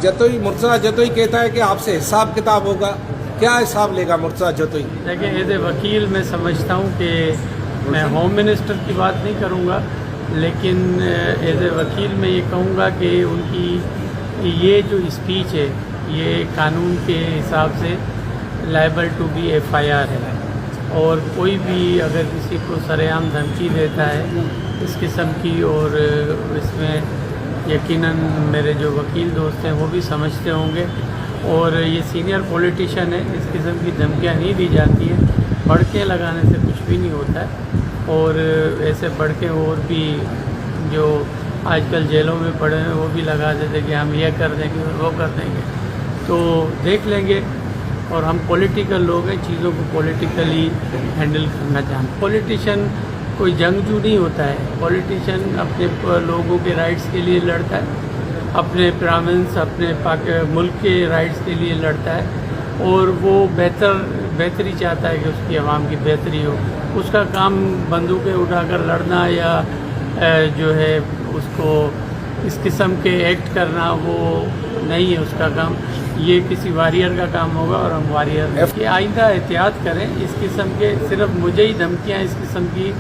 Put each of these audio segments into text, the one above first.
जतोई मुर्तज़ा जतोई कहता है कि आपसे हिसाब किताब होगा, क्या हिसाब लेगा मुर्तज़ा जतोई? देखिए, एज ए वकील मैं समझता हूँ कि मैं होम मिनिस्टर की बात नहीं करूँगा, लेकिन एज ए वकील मैं ये कहूँगा कि उनकी ये जो स्पीच है ये कानून के हिसाब से लायबल टू बी FIR है, और कोई भी अगर किसी को सरेआम धमकी देता है इस किस्म की, और इसमें यकीनन मेरे जो वकील दोस्त हैं वो भी समझते होंगे, और ये सीनियर पॉलिटिशियन है, इस किस्म की धमकियाँ नहीं दी जाती हैं। भड़के लगाने से कुछ भी नहीं होता है, और ऐसे भड़के और भी जो आजकल जेलों में पड़े हैं वो भी लगा देते कि हम ये कर देंगे और वो कर देंगे, तो देख लेंगे। और हम पॉलिटिकल लोग हैं, चीज़ों को पॉलिटिकली हैंडल करना चाहते। पॉलिटिशियन कोई जंगजू नहीं होता है, पॉलिटिशियन अपने लोगों के राइट्स के लिए लड़ता है, अपने प्राविंस अपने मुल्क के राइट्स के लिए लड़ता है, और वो बेहतरी चाहता है कि उसकी आवाम की बेहतरी हो। उसका काम बंदूकें उठाकर लड़ना या जो है उसको इस किस्म के एक्ट करना वो नहीं है उसका काम। ये किसी वारियर का काम होगा, और हम वारियर कि आइंदा एहतियात करें, इस किस्म के सिर्फ मुझे ही धमकियाँ इस किस्म की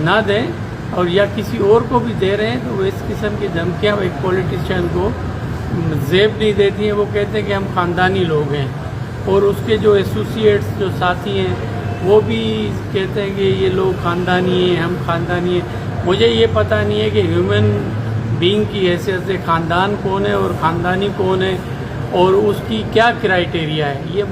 ना दें, और या किसी और को भी दे रहे हैं तो वो इस किस्म की धमकियाँ एक पॉलिटिशियन को जेब नहीं देती हैं। वो कहते हैं कि हम ख़ानदानी लोग हैं, और उसके जो एसोसिएट्स जो साथी हैं वो भी कहते हैं कि ये लोग ख़ानदानी हैं, हम ख़ानदानी हैं। मुझे ये पता नहीं है कि ह्यूमन बीइंग की हैसियत से ख़ानदान कौन है और ख़ानदानी कौन है, और उसकी क्या क्राइटेरिया है, ये